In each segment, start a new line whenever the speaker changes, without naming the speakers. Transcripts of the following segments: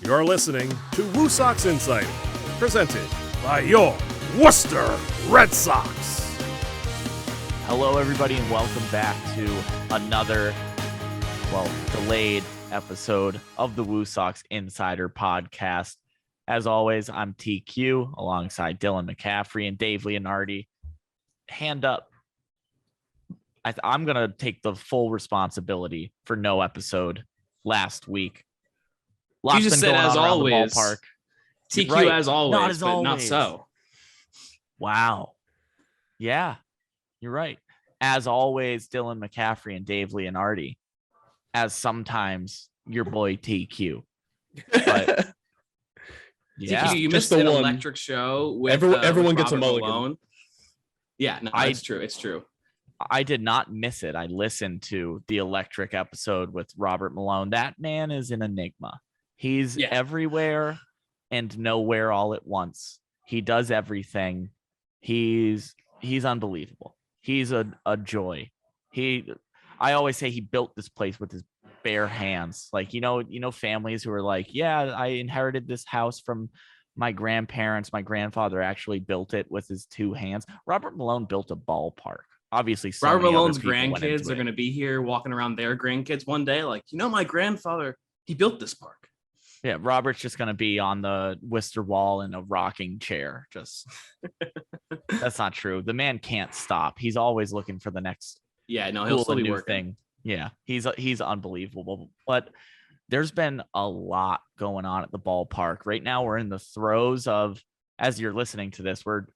You're listening to Woo Sox Insider, presented by your Worcester Red Sox.
Hello, everybody, and welcome back to another, delayed episode of the Woo Sox Insider podcast. As always, I'm TQ alongside Dylan McCaffrey and Dave Leonardi. Hand up. I'm going to take the full responsibility for no episode last week.
You just said as always. TQ
Right.
as always,
not as
but
always.
not so.
Wow. Yeah, you're right. As always, Dylan McCaffrey and Dave Leonardi. As sometimes your boy TQ. But yeah,
TQ, you missed an electric show with
everyone
with
gets a
Robert
mulligan.
Malone. Yeah, no, it's true. It's true.
I did not miss it. I listened to the electric episode with Robert Malone. That man is an enigma. He's everywhere and nowhere all at once. He does everything. He's unbelievable. He's a joy. I always say he built this place with his bare hands. Like, you know, families who are like, yeah, I inherited this house from my grandparents. My grandfather actually built it with his two hands. Robert Malone built a ballpark. Obviously,
Robert Malone's grandkids are going to be here walking around their grandkids one day. Like, my grandfather, he built this park.
Yeah, Robert's just going to be on the Worcester wall in a rocking chair. Just that's not true. The man can't stop. He's always looking for the next
he'll still be
new
working.
thing. Yeah, he's unbelievable. But there's been a lot going on at the ballpark. Right now, we're in the throes of, as you're listening to this, we're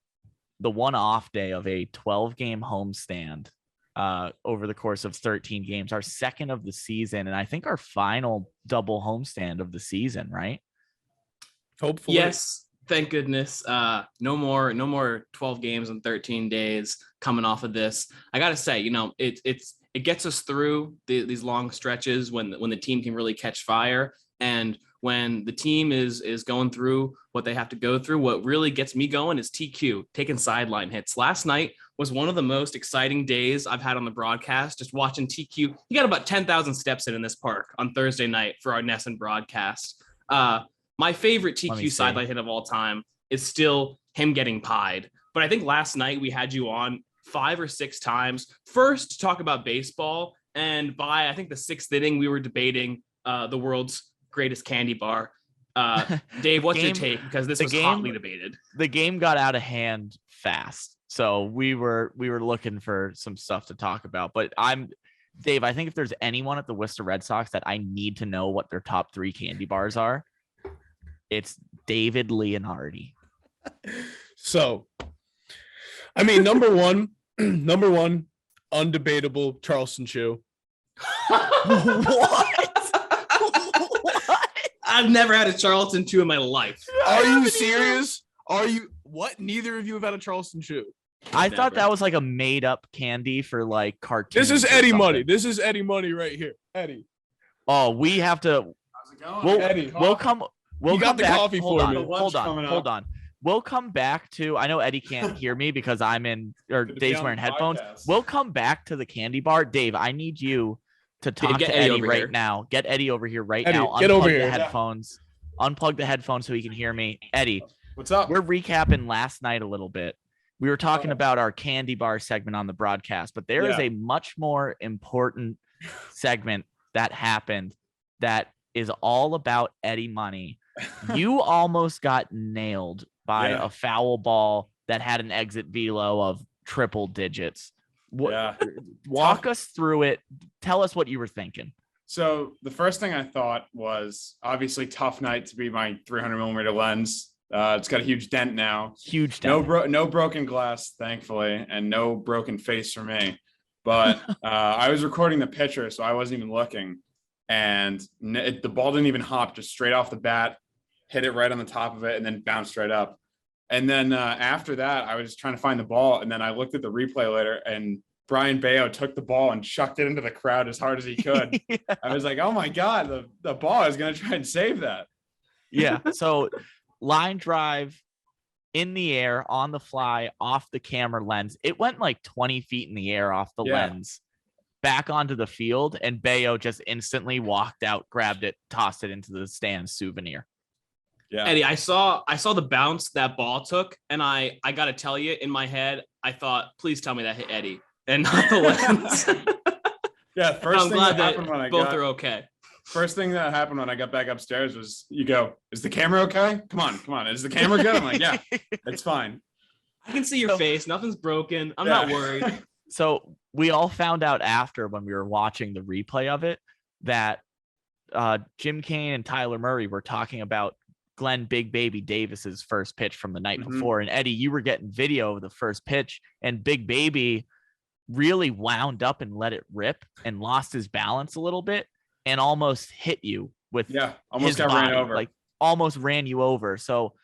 the one off day of a 12-game homestand over the course of 13 games, our second of the season, and I think our final double homestand of the season, right?
Hopefully. Yes, thank goodness. No more 12 games in 13 days coming off of this. I gotta say, it gets us through these long stretches when the team can really catch fire, and when the team is going through what they have to go through. What really gets me going is TQ taking sideline hits. Last night was one of the most exciting days I've had on the broadcast, just watching TQ. He got about 10,000 steps in this park on Thursday night for our Nesson broadcast. My favorite TQ sideline hit of all time is still him getting pied. But I think last night we had you on 5 or 6 times. First to talk about baseball, and by I think the 6th inning, we were debating the world's greatest candy bar. Dave, what's your take? Because this was hotly debated.
The game got out of hand fast, so we were looking for some stuff to talk about. But Dave, I think if there's anyone at the Worcester Red Sox that I need to know what their top 3 candy bars are, it's David Leonardi.
So, I mean, number one, undebatable Charleston Chew.
What?
I've never had a Charleston Chew in my life.
Are you serious? What? Neither of you have had a Charleston Chew?
I thought that was like a made up candy for like cartoons.
This is Eddie Money. This is Eddie Money right here. Eddie.
Oh, we have to.
How's it going? Eddie,
we'll come. We'll
got
come
the
back.
coffee
hold
for
on,
me.
Hold on. We'll come back to. I know Eddie can't hear me because Dave's wearing headphones. We'll come back to the candy bar. Dave, I need you to talk to Eddie right now. Get Eddie over here right now.
Get over
Unplug
here.
the headphones. Unplug the headphones so he can hear me. Eddie,
what's up?
We're recapping last night a little bit. We were talking about our candy bar segment on the broadcast, but there is a much more important segment that happened that is all about Eddie Money. You almost got nailed by a foul ball that had an exit velo of triple digits. Walk us through it. Tell us what you were thinking.
So the first thing I thought was obviously tough night to be my 300 millimeter lens. It's got a huge dent now.
Huge dent.
No broken glass, thankfully, and no broken face for me. But I was recording the pitcher, so I wasn't even looking. And the ball didn't even hop, just straight off the bat, hit it right on the top of it, and then bounced right up. And then after that, I was trying to find the ball, and then I looked at the replay later, and Brian Bayo took the ball and chucked it into the crowd as hard as he could. I was like, oh my God, the ball is going to try and save that.
Yeah. So line drive in the air on the fly off the camera lens. It went like 20 feet in the air off the lens. back onto the field, and Bayo just instantly walked out, grabbed it, tossed it into the stands souvenir.
Yeah.
Eddie, I saw the bounce that ball took, and I got to tell you, in my head, I thought, please tell me that hit Eddie and not the lens.
Yeah. First thing that happened when I
both are okay.
First thing that happened when I got back upstairs was you go, is the camera okay? Come on. Is the camera good? I'm like, yeah, it's fine.
I can see your face. Nothing's broken. I'm not worried.
So we all found out after when we were watching the replay of it that Jim Kane and Tyler Murray were talking about Glenn Big Baby Davis's first pitch from the night before. And Eddie, you were getting video of the first pitch, and Big Baby really wound up and let it rip and lost his balance a little bit and almost hit you with
almost got ran over.
Like almost ran you over. So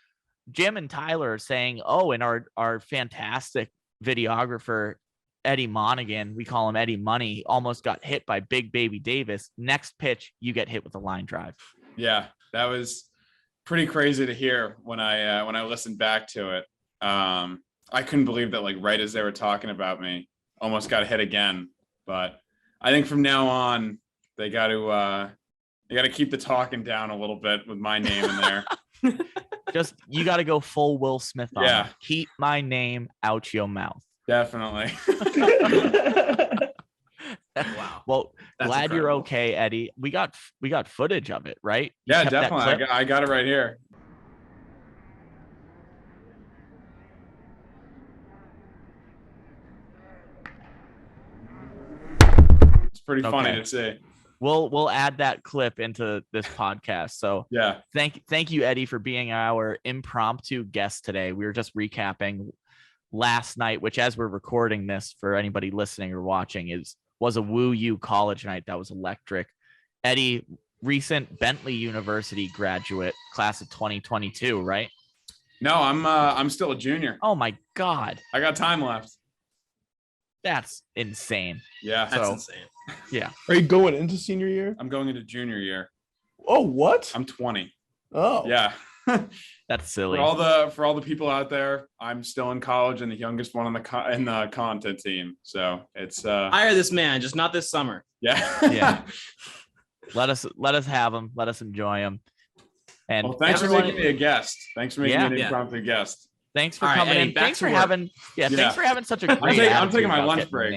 Jim and Tyler are saying, oh, and our fantastic videographer Eddie Monigan, we call him Eddie Money, almost got hit by Big Baby Davis. Next pitch, you get hit with a line drive.
Yeah, that was pretty crazy to hear when I listened back to it. I couldn't believe that, like, right as they were talking about me, almost got hit again. But I think from now on, they got to keep the talking down a little bit with my name in there.
You got to go full Will Smith on it. Keep my name out your mouth.
Definitely.
Wow. Well, that's glad incredible. You're okay, Eddie. We got footage of it, right?
Yeah, definitely. I got it right here. It's pretty funny to see.
We'll add that clip into this podcast. So
yeah,
thank you, Eddie, for being our impromptu guest today. We were just recapping last night, which, as we're recording this for anybody listening or watching, was a Woo U college night that was electric. Eddie, recent Bentley University graduate, class of 2022, right?
No, I'm still a junior.
Oh my God,
I got time left.
That's insane.
Yeah,
that's insane.
Yeah.
Are you going into senior year?
I'm going into junior year.
Oh, what?
I'm 20.
Oh,
yeah.
That's silly.
For all the people out there, I'm still in college and the youngest one on the content team. So it's
hire this man, just not this summer.
Yeah.
Yeah. Let us have him. Let us enjoy him. And
thanks for making me a guest. Thanks for making me an impromptu guest.
Thanks for coming in. Thanks for having such a great
I'm taking my lunch break.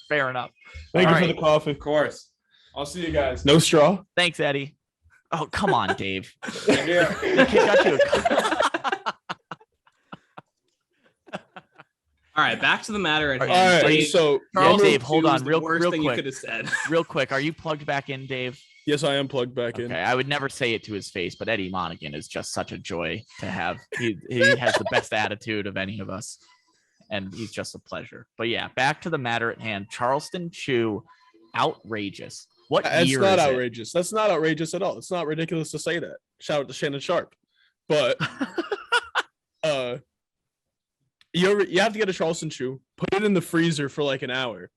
Fair enough.
Thank you for the coffee.
Of course. I'll see you guys.
No straw.
Thanks, Eddie. Oh, come on, Dave.
Yeah.
The kid got you
All right, back to the matter at hand.
All right, so
Dave, hold on, real quick.
You could have said.
Real quick, are you plugged back in, Dave?
Yes, I am plugged back in.
I would never say it to his face, but Eddie Monigan is just such a joy to have. He has the best attitude of any of us, and he's just a pleasure. But yeah, back to the matter at hand. Charleston Chew, outrageous. What
That's
year
not
is
outrageous. That's not outrageous at all. It's not ridiculous to say that. Shout out to Shannon Sharp. But you have to get a Charleston Chew, put it in the freezer for like an hour,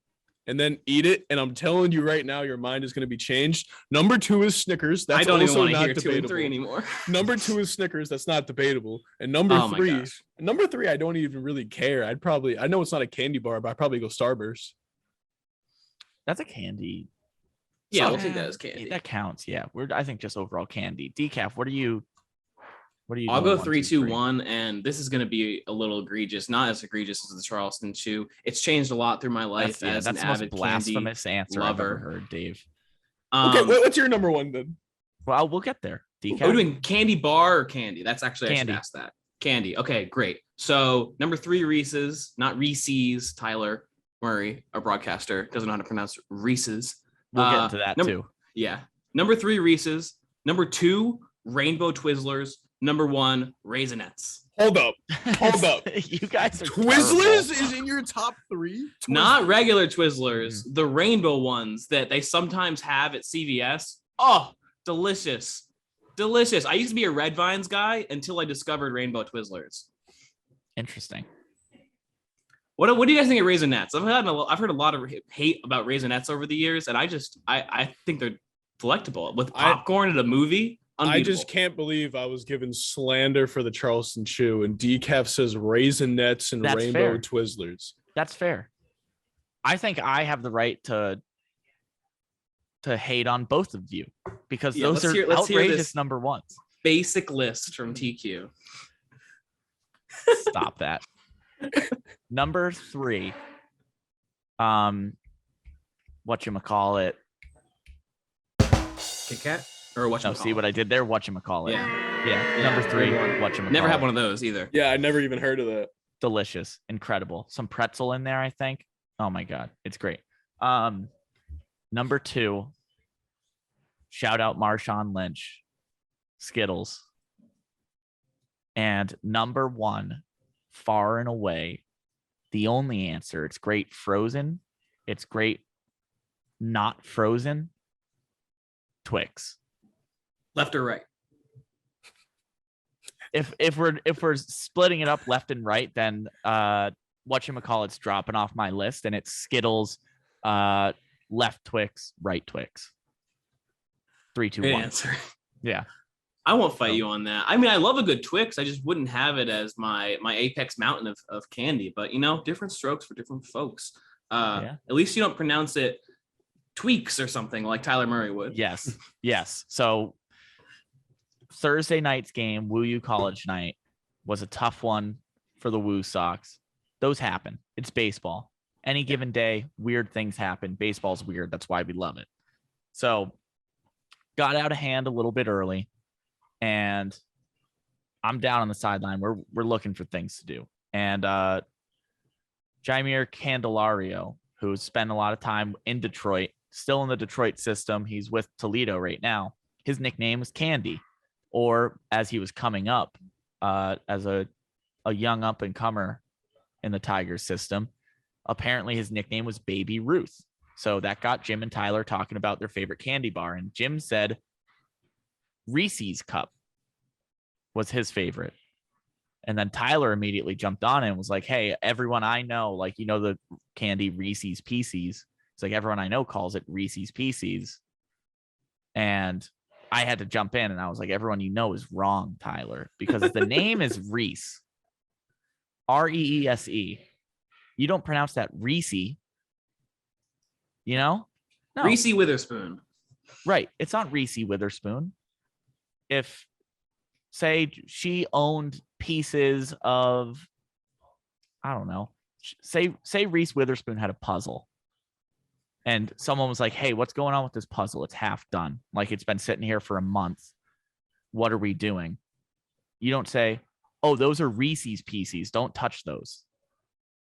and then eat it. And I'm telling you right now, your mind is going to be changed. Number 2 is Snickers. That's
I don't
also
even want to hear
debatable.
2 and 3 anymore.
Number 2 is Snickers. That's not debatable. And number three, I don't even really care. I know it's not a candy bar, but I'd probably go Starburst.
That's a candy.
Yeah, we'll take that as candy.
That counts. Yeah, I think just overall candy. Decaf. What are you?
I'll go 3, 2, 1, and this is going to be a little egregious. Not as egregious as the Charleston Chew. It's changed a lot through my life as an avid
the most blasphemous answer
lover.
I've ever heard, Dave.
Okay, what's your number 1 then?
Well, we'll get there. Decaf.
Are we doing candy bar or candy? That's actually
candy.
I should ask that. Candy. Okay, great. So number 3, Reese's, not Reese's. Tyler Murray, our broadcaster, doesn't know how to pronounce Reese's.
We'll get into that too.
Yeah. Number 3, Reese's. Number 2, Rainbow Twizzlers. Number 1, Raisinets.
Hold up.
You guys are
Twizzlers
terrible.
is in your top 3?
Not regular Twizzlers, the rainbow ones that they sometimes have at CVS. Oh, delicious. Delicious. I used to be a Red Vines guy until I discovered Rainbow Twizzlers.
Interesting.
What do you guys think of Raisinets? I've heard a lot of hate about Raisinets over the years, and I think they're delectable. With popcorn at a movie,
I just can't believe I was given slander for the Charleston Chew, and Decaf says Raisinets and
That's
Rainbow
fair.
Twizzlers.
That's fair. I think I have the right to hate on both of you because those are outrageous number ones.
Basic list from TQ.
Stop that. Number 3. Whatchamacallit?
Kit Kat or whatchamacallit?
No, see what I did there? Whatchamacallit. Yeah. Number 3. Whatchamacallit.
Never had one of those either.
Yeah, I never even heard of that.
Delicious, incredible. Some pretzel in there, I think. Oh my god, it's great. Number 2. Shout out Marshawn Lynch, Skittles. And number 1, far and away, the only answer. It's great frozen. It's great not frozen. Twix.
Left or right?
If we're splitting it up left and right, then whatchamacallit's dropping off my list, and it's Skittles, left Twix, right Twix. 3, 2, 1.
Answer.
Yeah.
I won't fight you on that. I mean, I love a good Twix. I just wouldn't have it as my apex mountain of candy. But different strokes for different folks. At least you don't pronounce it tweaks or something like Tyler Murray would.
Yes. So Thursday night's game, Woo U College night, was a tough one for the Woo Sox. Those happen. It's baseball. Any given day, weird things happen. Baseball's weird. That's why we love it. So got out of hand a little bit early, and I'm down on the sideline. We're looking for things to do. And Jaimir Candelario, who's spent a lot of time in Detroit, still in the Detroit system. He's with Toledo right now. His nickname was Candy, or as he was coming up as a young up-and-comer in the Tigers system, apparently his nickname was Baby Ruth. So that got Jim and Tyler talking about their favorite candy bar. And Jim said Reese's Cup was his favorite. And then Tyler immediately jumped on it and was like, hey, everyone I know, like, the candy Reese's Pieces. It's like everyone I know calls it Reese's Pieces. And I had to jump in and I was like, everyone is wrong, Tyler, because the name is Reese. Reese. You don't pronounce that Reese. No.
Reese Witherspoon.
Right. It's not Reese Witherspoon. If, say, she owned pieces of, I don't know, say Reese Witherspoon had a puzzle and someone was like, hey, what's going on with this puzzle? It's half done. Like, it's been sitting here for a month. What are we doing? You don't say, oh, those are Reese's Pieces. Don't touch those.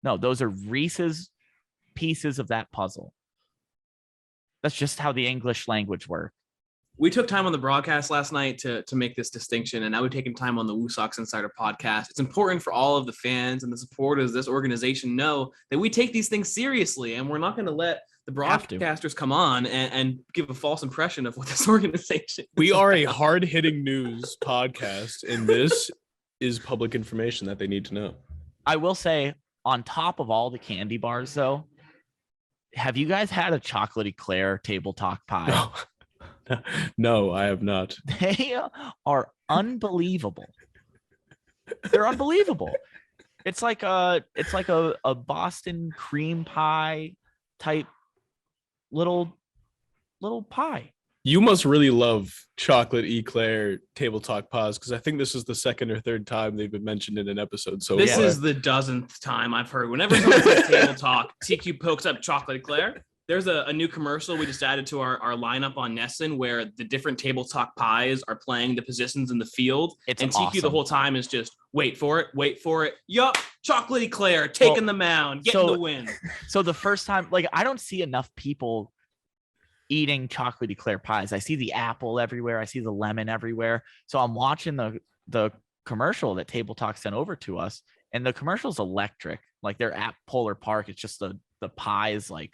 No, those are Reese's pieces of that puzzle. That's just how the English language works.
We took time on the broadcast last night to make this distinction, and now we've taken time on the Woo Sox Insider podcast. It's important for all of the fans and the supporters of this organization know that we take these things seriously, and we're not going to let the broadcasters come on and give a false impression of what this organization is.
We are a hard-hitting news podcast, and this is public information that they need to know.
I will say, on top of all the candy bars, though, have you guys had a chocolate eclair table talk pie?
No, I have not.
They are unbelievable. They're unbelievable. It's like a Boston cream pie type little pie.
You must really love chocolate eclair table talk pies, because I think this is the second or third time they've been mentioned in an episode. So
this is the dozenth time I've heard. Whenever someone says table talk, TQ pokes up chocolate eclair. There's a new commercial we just added to our lineup on Nesson where the different table talk pies are playing the positions in the field.
It's
and
awesome.
TQ the whole time is just wait for it. Yup, chocolate eclair taking the mound, getting the win.
So the first time, like, I don't see enough people eating chocolate eclair pies. I see the apple everywhere. I see the lemon everywhere. So I'm watching the commercial that Table Talk sent over to us, and the commercial's electric. Like, they're at Polar Park. It's just the pies like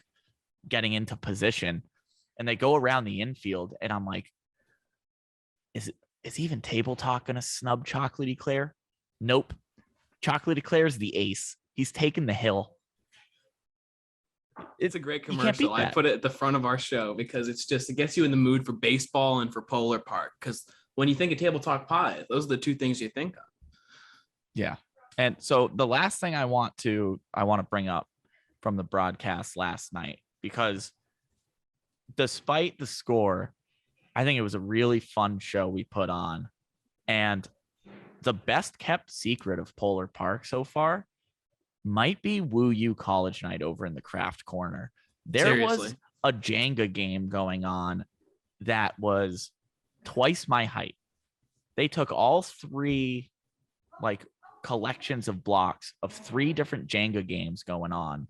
getting into position, and they go around the infield, and I'm like, is even Table Talk gonna snub chocolate eclair? Nope. Chocolate eclair's the ace. He's taking the hill.
It's a great commercial. I put it at the front of our show because it gets you in the mood for baseball and for Polar Park. Because when you think of Table Talk pie, those are the two things you think of.
Yeah. And so the last thing I want to bring up from the broadcast last night, because despite the score, I think it was a really fun show we put on. And the best kept secret of Polar Park so far might be Woo U College Night over in the Craft Corner. There was a Jenga game going on that was twice my height. They took all three like collections of blocks of 3 different Jenga games going on,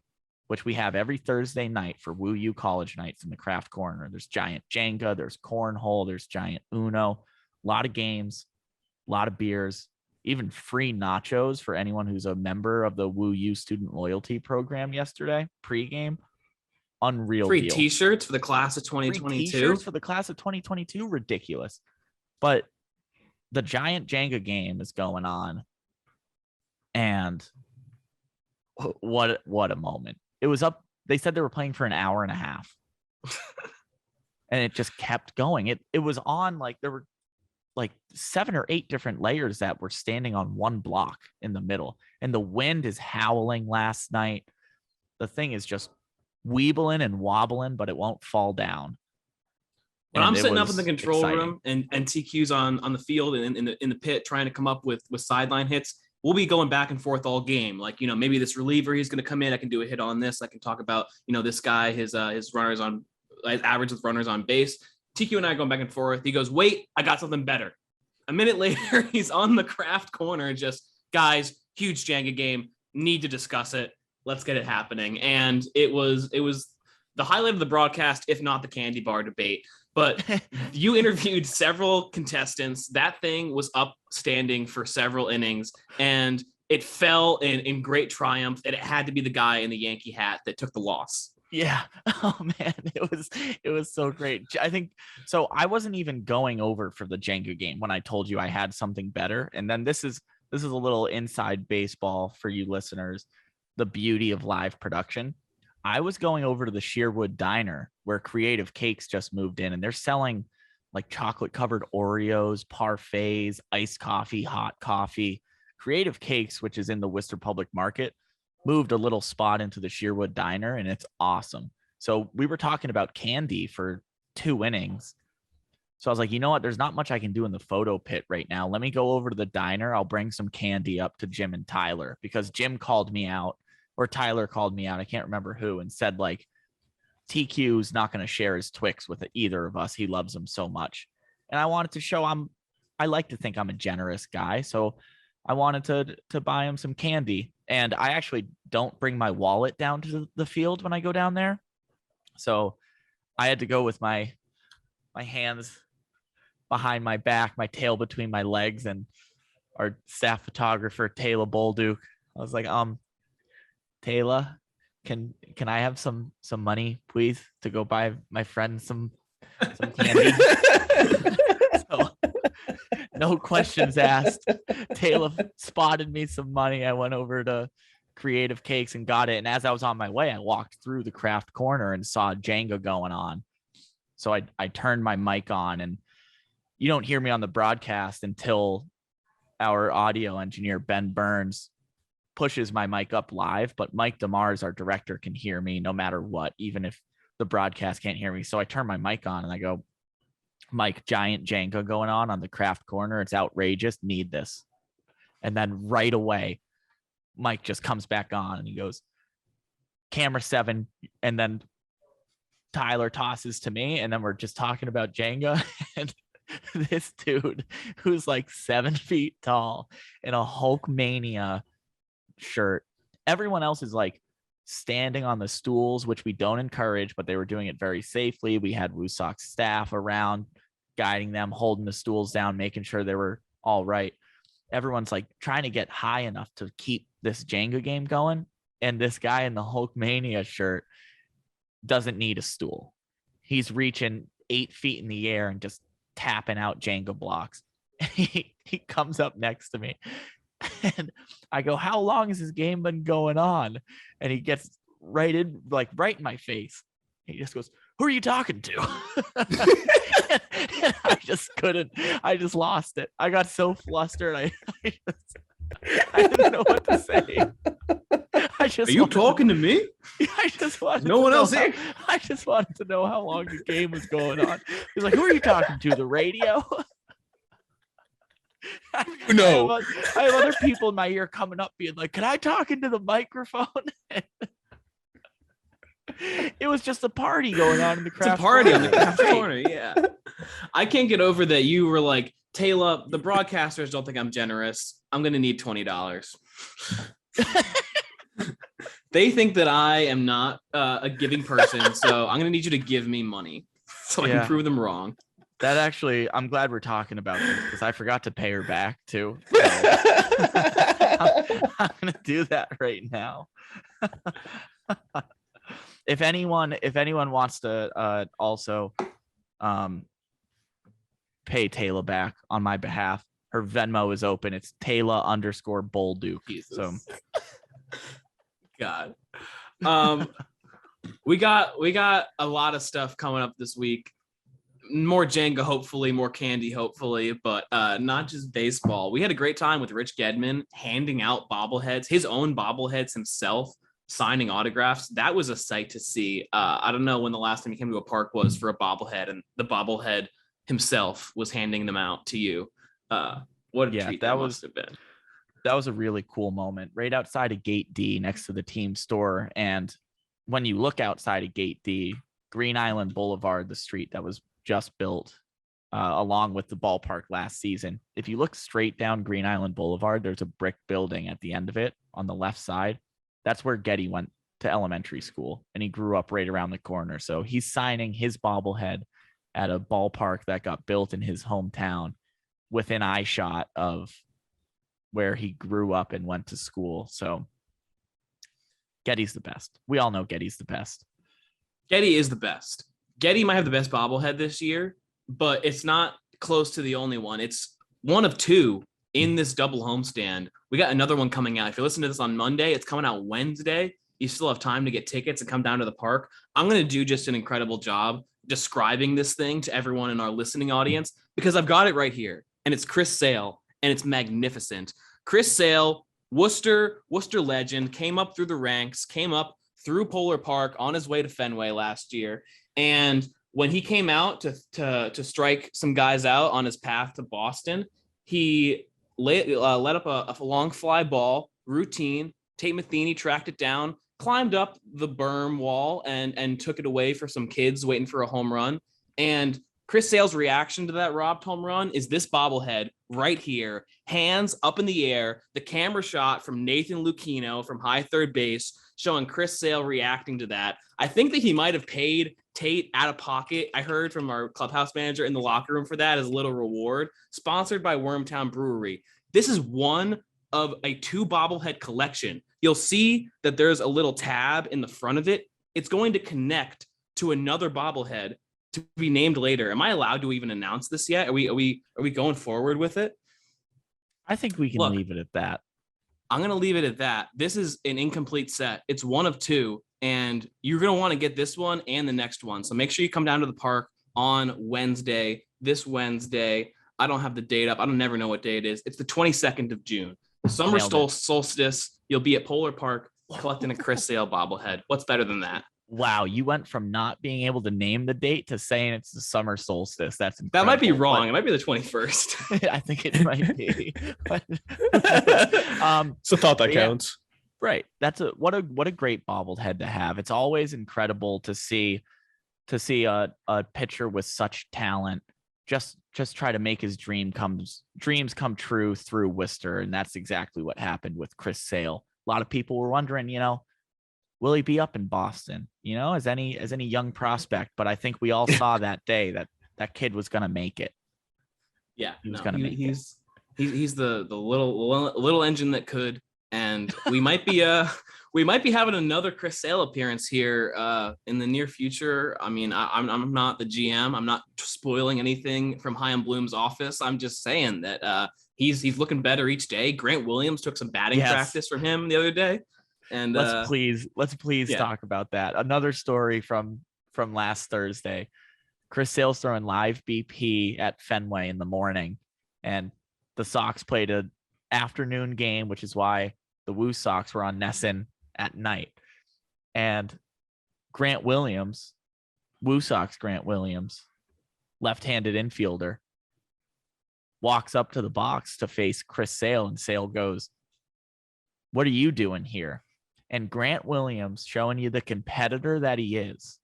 which we have every Thursday night for Woo U College Nights in the Craft Corner. There's giant Jenga, there's cornhole, there's giant Uno, a lot of games, a lot of beers, even free nachos for anyone who's a member of the Woo U student loyalty program yesterday, pregame. Unreal
free
deal.
T-shirts for the class of 2022.
Free T-shirts for the class of 2022, ridiculous. But the giant Jenga game is going on, and what a moment. It was up. They said they were playing for an hour and a half, and it just kept going. It was on like there were like 7 or 8 different layers that were standing on one block in the middle, and the wind is howling last night. The thing is just weebling and wobbling, but it won't fall down.
When I'm sitting up in the control room and TQ's on the field and in the pit trying to come up with sideline hits, we'll be going back and forth all game. Like, maybe this reliever, he's going to come in. I can do a hit on this. I can talk about, this guy, his runners on average with runners on base. TQ and I are going back and forth. He goes, wait, I got something better. A minute later, he's on the Craft Corner. Just, guys, huge Jenga game. Need to discuss it. Let's get it happening. And it was the highlight of the broadcast, if not the candy bar debate. But you interviewed several contestants. That thing was upstanding for several innings, and it fell in great triumph. And it had to be the guy in the Yankee hat that took the loss.
Yeah. Oh man, it was so great. I think so. I wasn't even going over for the Jenga game when I told you I had something better. And then this is a little inside baseball for you listeners. The beauty of live production. I was going over to the Shearwood Diner where Creative Cakes just moved in, and they're selling like chocolate covered Oreos, parfaits, iced coffee, hot coffee. Creative Cakes, which is in the Worcester Public Market, moved a little spot into the Shearwood Diner, and it's awesome. So we were talking about candy for 2 innings. So I was like, you know what? There's not much I can do in the photo pit right now. Let me go over to the diner. I'll bring some candy up to Jim and Tyler, because Jim called me out, or Tyler called me out. I can't remember who, and said like, TQ's not going to share his Twix with either of us. He loves them so much. And I wanted to show I like to think I'm a generous guy. So I wanted to buy him some candy. And I actually don't bring my wallet down to the field when I go down there. So I had to go with my hands behind my back, my tail between my legs, and our staff photographer, Taylor Bolduke. I was like, Taylor, can I have some money, please, to go buy my friend some candy? So, no questions asked. Taylor spotted me some money. I went over to Creative Cakes and got it. And as I was on my way, I walked through the Craft Corner and saw Jenga going on. So I turned my mic on, and you don't hear me on the broadcast until our audio engineer, Ben Burns, pushes my mic up live, but Mike DeMars, our director, can hear me no matter what, even if the broadcast can't hear me. So I turn my mic on and I go, Mike, giant Jenga going on the Craft Corner. It's outrageous. Need this. And then right away, Mike just comes back on and he goes, camera 7. And then Tyler tosses to me, and then we're just talking about Jenga. And this dude who's like 7 feet tall in a Hulkmania shirt. Everyone else is like standing on the stools, which we don't encourage, but they were doing it very safely. We had Woosok staff around guiding them, holding the stools down, making sure they were all right. Everyone's like trying to get high enough to keep this Jenga game going. And this guy in the Hulkmania shirt doesn't need a stool. He's reaching 8 feet in the air and just tapping out Jenga blocks. He comes up next to me. And I go, how long has this game been going on? And he gets right in my face. He just goes, who are you talking to? And I just lost it. I got so flustered. I didn't know what to say. I just
Are you talking to me?
I just wanted
No one else
how,
here.
I just wanted to know how long the game was going on. He's like, who are you talking to? The radio?
No.
I have other people in my ear coming up being like, can I talk into the microphone? It was just a party going on in the craft.
It's a party
corner.
on the craft corner. Yeah. I can't get over that you were like, Taylor, the broadcasters don't think I'm generous. I'm going to need $20. They think that I am not a giving person. So I'm going to need you to give me money so I can prove them wrong.
That actually, I'm glad we're talking about this because I forgot to pay her back too. So I'm going to do that right now. If anyone wants to also pay Taylor back on my behalf, her Venmo is open. It's Taylor_Bolduke. So
God. We got a lot of stuff coming up this week. More Jenga, hopefully, more candy, hopefully, but not just baseball. We had a great time with Rich Gedman handing out bobbleheads, his own bobbleheads himself, signing autographs. That was a sight to see. I don't know when the last time he came to a park was for a bobblehead, and the bobblehead himself was handing them out to you. What a treat that must have been.
That was a really cool moment right outside of Gate D next to the team store. And when you look outside of Gate D, Green Island Boulevard, the street that was just built along with the ballpark last season. If you look straight down Green Island Boulevard, there's a brick building at the end of it on the left side. That's where Getty went to elementary school, and he grew up right around the corner. So he's signing his bobblehead at a ballpark that got built in his hometown within eye shot of where he grew up and went to school. So Getty's the best. We all know Getty's the best.
Getty is the best. Getty might have the best bobblehead this year, but it's not close to the only one. It's one of two in this double homestand. We got another one coming out. If you're listening to this on Monday, it's coming out Wednesday. You still have time to get tickets and come down to the park. I'm going to do just an incredible job describing this thing to everyone in our listening audience because I've got it right here. And it's Chris Sale, and it's magnificent. Chris Sale, Worcester legend, came up through the ranks, came up through Polar Park on his way to Fenway last year. And when he came out to strike some guys out on his path to Boston, he let up a long fly ball routine. Tate Matheny tracked it down, climbed up the berm wall, and took it away for some kids waiting for a home run. And Chris Sale's reaction to that robbed home run is this bobblehead right here, hands up in the air, the camera shot from Nathan Lucchino from high third base, showing Chris Sale reacting to that. I think that he might have paid Tate out of pocket. I heard from our clubhouse manager in the locker room for that as a little reward, sponsored by Wormtown Brewery. This is one of a 2 bobblehead collection. You'll see that there's a little tab in the front of it. It's going to connect to another bobblehead to be named later. Am I allowed to even announce this yet? Are we going forward with it?
I think we can leave it at that.
I'm going to leave it at that. This is an incomplete set. It's one of 2, and you're going to want to get this one and the next one. So make sure you come down to the park on Wednesday, this Wednesday. I don't have the date up. I don't never know what day it is. It's the 22nd of June. Summer solstice. You'll be at Polar Park collecting a Chris Sale bobblehead. What's better than that?
Wow, you went from not being able to name the date to saying it's the summer solstice. That's incredible.
That might be wrong. It might be the 21st.
I think it might be.
It's a thought that counts.
Right. That's what a great bobblehead to have. It's always incredible to see a pitcher with such talent just try to make his dreams come true through Worcester, and that's exactly what happened with Chris Sale. A lot of people were wondering, will he be up in Boston, as any young prospect? But I think we all saw that day that kid was going to make it.
Yeah,
he was going to make it.
He's the little engine that could. And we might be having another Chris Sale appearance here in the near future. I mean, I'm not the GM. I'm not spoiling anything from Chaim Bloom's office. I'm just saying that he's looking better each day. Grant Williams took some batting practice from him the other day. And
let's please talk about that. Another story from last Thursday. Chris Sale's throwing live BP at Fenway in the morning, and the Sox played an afternoon game, which is why the Woo Sox were on Nesson at night. And Grant Williams, Woo Sox Grant Williams, left-handed infielder, walks up to the box to face Chris Sale, and Sale goes, "What are you doing here?" And Grant Williams, showing you the competitor that he is,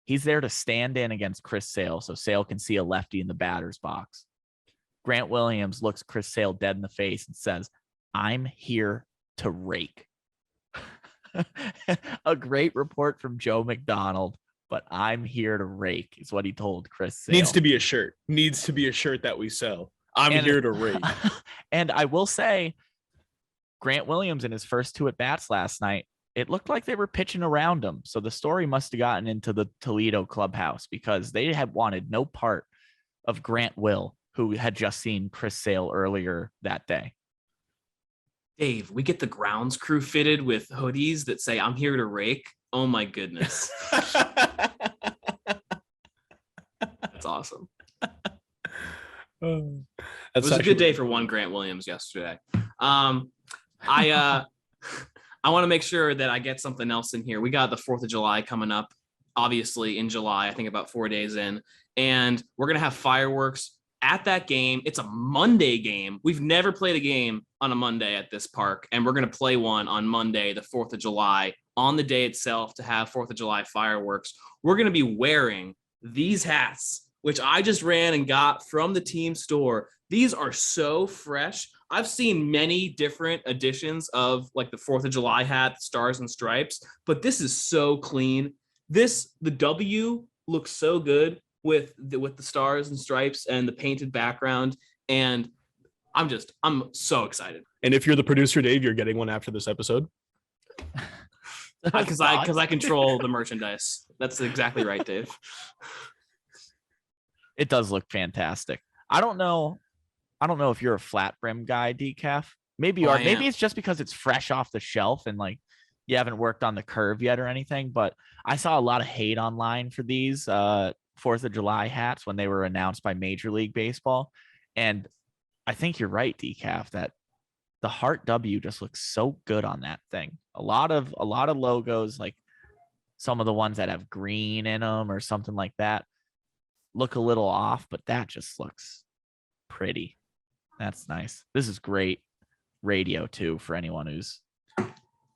he's there to stand in against Chris Sale so Sale can see a lefty in the batter's box. Grant Williams looks Chris Sale dead in the face and says, "I'm here to rake." A great report from Joe McDonald, but I'm here to rake is what he told Chris Sale.
Needs to be a shirt. Needs to be a shirt that we sell. I'm here to rake.
And I will say, Grant Williams in his first 2 at-bats last night, it looked like they were pitching around him. So the story must have gotten into the Toledo clubhouse because they had wanted no part of Grant Will, who had just seen Chris Sale earlier that day.
Dave, we get the grounds crew fitted with hoodies that say "I'm here to rake." Oh my goodness. That's awesome. It was a good day for one Grant Williams yesterday. I want to make sure that I get something else in here. We got the 4th of July coming up, obviously in July, I think about 4 days in, and we're going to have fireworks at that game. It's a Monday game. We've never played a game on a Monday at this park, and we're going to play one on Monday, the 4th of July, on the day itself to have 4th of July fireworks. We're going to be wearing these hats, which I just ran and got from the team store. These are so fresh. I've seen many different editions of like the 4th of July hat, stars and stripes, but this is so clean. The W looks so good with the stars and stripes and the painted background. And I'm so excited.
And if you're the producer, Dave, you're getting one after this episode.
Because I control the merchandise. That's exactly right, Dave.
It does look fantastic. I don't know if you're a flat brim guy, Decaf. Maybe you are. Maybe it's just because it's fresh off the shelf and like you haven't worked on the curve yet or anything. But I saw a lot of hate online for these 4th of July hats when they were announced by Major League Baseball. And I think you're right, Decaf, that the Heart W just looks so good on that thing. A lot of logos, like some of the ones that have green in them or something like that, look a little off, but that just looks pretty. That's nice. This is great radio too for anyone who's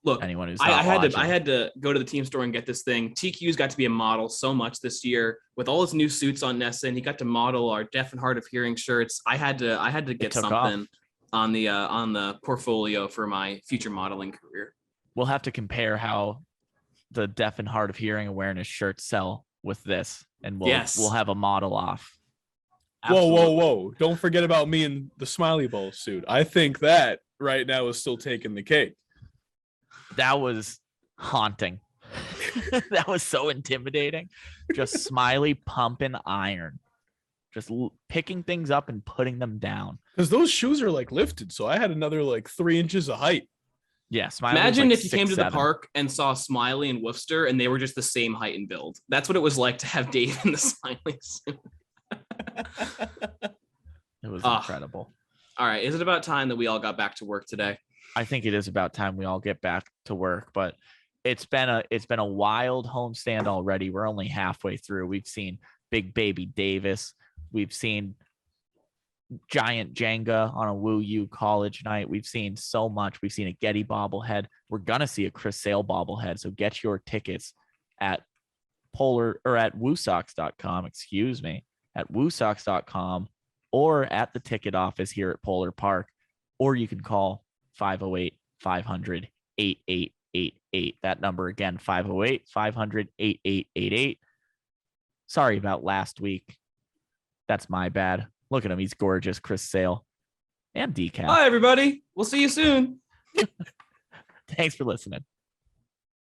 I had to go to the team store and get this thing. TQ's got to be a model so much this year with all his new suits on Nessa, and he got to model our Deaf and Hard of Hearing shirts. I had to get something on the portfolio for my future modeling career.
We'll have to compare how the Deaf and Hard of Hearing awareness shirts sell with this, and we'll have a model off.
Absolutely. Whoa. Don't forget about me in the Smiley Bowl suit. I think that right now is still taking the cake.
That was haunting. That was so intimidating. Just Smiley pumping iron. Just picking things up and putting them down.
Because those shoes are like lifted. So I had another like 3 inches of height.
Yeah. Smiley
Imagine
like
if you came to the park and saw Smiley and Worcester and they were just the same height and build. That's what it was like to have Dave in the Smiley suit.
It was incredible.
All right. Is it about time that we all got back to work today?
I think it is about time we all get back to work, but it's been a wild homestand already. We're only halfway through. We've seen Big Baby Davis. We've seen Giant Jenga on a Woo U college night. We've seen so much. We've seen a Getty bobblehead. We're gonna see a Chris Sale bobblehead. So get your tickets at WooSox.com, at WooSox.com, or at the ticket office here at Polar Park, or you can call 508-500-8888. That number again, 508-500-8888. Sorry about last week. That's my bad. Look at him. He's gorgeous. Chris Sale and Decaf.
Hi, everybody. We'll see you soon.
Thanks for listening.